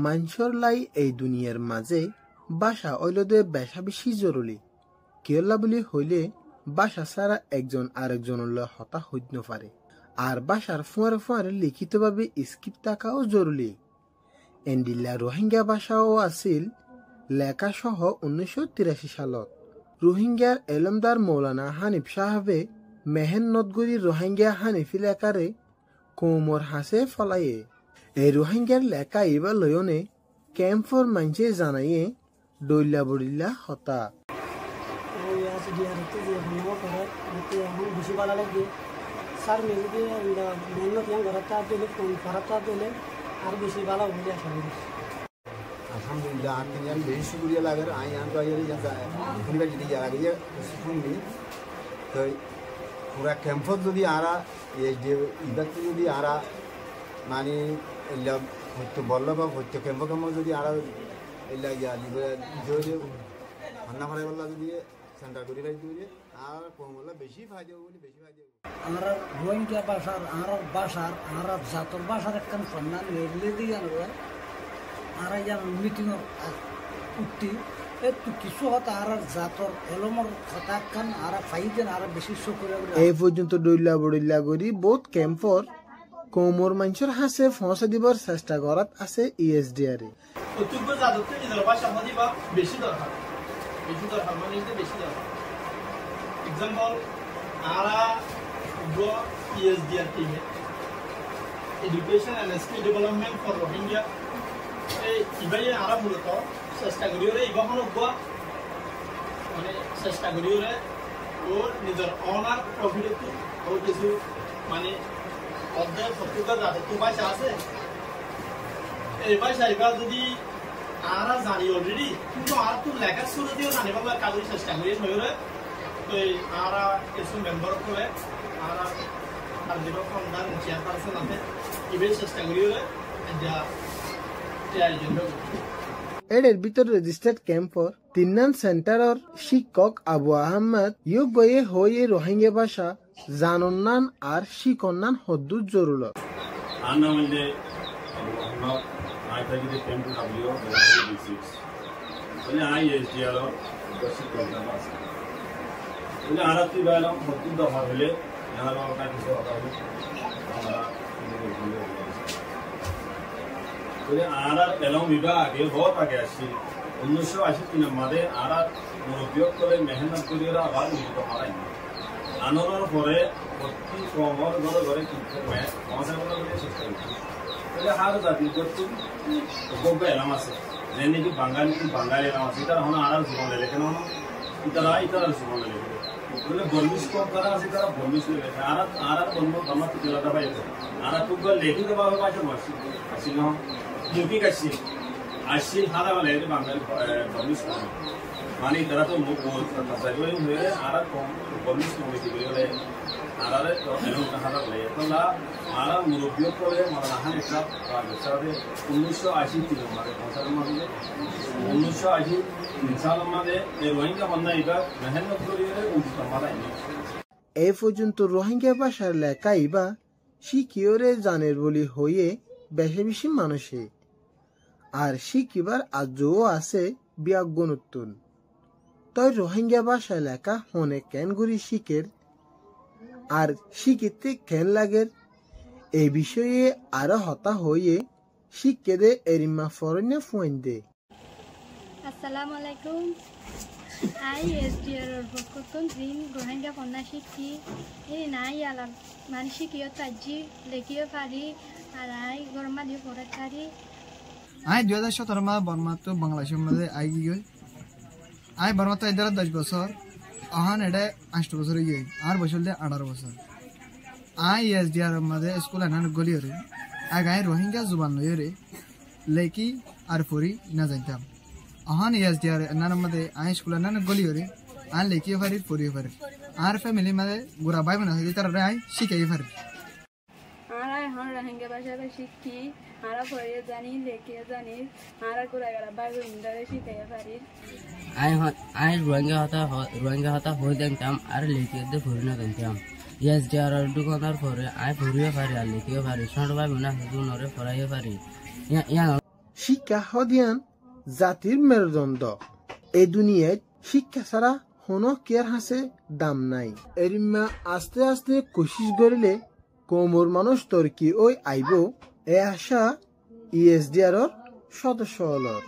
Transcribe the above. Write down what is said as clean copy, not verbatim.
মানুষের লাই এই দুনিয়ার মাঝে বাসা অইলদে বেশা বেশি জরুরি কেলা বলি হইলে বাসা ছাড়া একজন আরেকজনের হতা হইতে পারে আর বাসার ফুয়ারে ফুয়ারে লিখিতভাবে স্ক্রিপ্ট থাকাও জরুরি এন্ডিল্লা রোহিঙ্গা ভাষাও আছিল লেখা সহ 1983 সালত রোহিঙ্গার এলমদার মৌলানা হানিফ সাহেবে মেহেন্নতগুড়ি রোহিঙ্গা হানিফি লেখারে কোমর হাসে ফলাইয়ে এই রোহিঙ্গার লেখা এবার লয়নে ক্যাম্পর মানছে জানাইয়ে ডইলা বড়িল্লা হতা স্যার মেয়েকে মেহনত ঘরটা দিলে ঘরটা দিলে আর বেশি ভালো হয়ে আসা alhamdulillah an beshi shukriya lagar an to ayari jasa khunga jidi jara ge sunni to pura campus jodi ara এই যে ইদাতে যদি আরা মানে এলা হয়তো বলল বা হয়তো ক্যাম্প যদি আরা এলা গিয়া লিবে যদি হান্না করে বললা যদি সেন্টার করে রাখি দিলে আর কমলা বেশি ফায়দা হবে বেশি ফায়দা আমরা রোহিঙ্গা ভাষার আমরা জাতর ভাষার একটা সম্মান লেলে দিয়ে আনবে আর ইয়ার মিটিং উঠতি একটু কিছু হতো আর জাতর এলমর কথা কান আর ফাইদেন আর বেশি শুকরিয়া এই পর্যন্ত ডইলা বড়িল্লা গরি বহুত ক্যাম্পর কোমর মানুষের হাসে ফসা দিবার চেষ্টা করাত আছে ইএসডিআর এ কতগুলো জাদুতে নিজের ভাষা দিবা বেশি দরকার মানে বেশি দরকার এক্সাম্পল আরা গো ইএসডিআর টিমে education and skill development for Rohingya এই ইবাই আরা মূলত চেষ্টা করিও রে ইবা হলো গো মানে চেষ্টা করিও রে ও নিজের অনার প্রফিট ও কিছু মানে অধ্যায় ফটোকা জাদু ভাষা আছে এই ভাষা ইবা যদি আরা জানি অলরেডি কিন্তু আর তো লেখার শুরু দিও জানি বাবা কাজের চেষ্টা করি হইরে তো আরা কিছু মেম্বার করে আরা আর যেটা ফন্ডার চেয়ারপারসন আছে ইবে চেষ্টা করি হইরে যা এর ভিতর রেজিস্টার্ড ক্যাম্পর তিন্নান সেন্টারর শিক্ষক আবু আহমদ ইউ গয়ে হয়ে রোহিঙ্গা ভাষা জানন্নান আর শিকন্নান হদ্দুর জরুল I take the temp W of the 6. When I is here, the second class. When I have to buy them for the family, I have all kinds of things. When I have along with that, you bought a gas. Unusho I sit in a mother, Arab, Murubio, Mehan, Kuria, Valley to Haran. Another for a 40 from all the very important. হার জাতি করতে গোবে এলামাসে যেনে কি বাঙালি এলামাসে এটা হন আর জীবন লেখে না ইতারা জীবন লেখে বলে বর্মিশ কম করা আছে তারা বর্মিশ লেখে আর বন্ধ আমার তো জেলাটা পাইছে আর তো লেখি দেওয়া হবে পাইছে মাসি আসি না মুখি কাশি আসি হারা বলে বাঙালি বর্মিশ কম মানে তারা তো মুখ সাইবই হয়ে আর কম বর্মিশ কমিটি বলে আরারে তো এরকম হারা বলে তোলা আরা মুরব্বিও করে মারাহান একটা বাচ্চাদের 1980 ছিল আমাদের পৌঁছানোর মধ্যে 1980 সালের মধ্যে এই রোহিঙ্গা বান্দা ইবা মেহনত করে উঠতে মারায়নি এই পর্যন্ত রোহিঙ্গা ভাষার লেখা ইবা শিকিওরে জানের বলি হয়ে বেশি বেশি মানুষে আর শিকিবার আজও আছে বিয়াগুনুত্তুন তাই রোহিঙ্গা ভাষা লেখা হনে কেন গুরি শিখের আর শিখিতে কেন লাগের এই বিষয়ে আরো হতা হয়ে শিখে দে এরিমা ফরনে ফুয়েন দে আসসালামু আলাইকুম আই এসডিআর বকতন জিন রোহিঙ্গা ফন্না শিখি এই নাই আলাম মানে শিখিও তাজি লেখিও পারি আর আই গরমা দিয়ে পড়া পারি আই 2017 মা বর্মা তো বাংলাদেশের মধ্যে আই গই আই বর্মা তো এদার 10 বছর আহান এটা 8 বছর হয়ে গই আর বছর দে 18 বছর আই এসডিআর মধ্যে স্কুল আনান গলি রে আগাই রোহিঙ্গা জুবান লইরে লেকি আর পরি না যাইতাম আহান এসডিআর আনান মধ্যে আই স্কুল আনান গলি রে আর লেকি পারি পরি পারি আর ফ্যামিলি মধ্যে গুরা ভাই বোন আছে তারা আই শিখাই পারি আর আই হন রোহিঙ্গা ভাষা শিখি আর পড়ে জানি লেখে জানি আর গুরা গরা ভাই বোন দারে শিখাই পারি আই রোহিঙ্গা হতা হয়ে জানতাম আর লেকি দে পরি না জানতাম এসডিআর দোকানের পরে আই পড়িও পারি আর লেখিও পারি ছোট ভাই বোন আছে দুনরে পড়াইও পারি শিক্ষা হদিয়ান জাতির মেরুদণ্ড। এই দুনিয়ায় শিক্ষা ছাড়া কোনো কেয়ার হাসে দাম নাই। এরিমা আস্তে আস্তে কোশিশ করিলে কোমর মানুষ তর্কি ওই আইব এ আশা ইএসডিআর সদস্য হলর।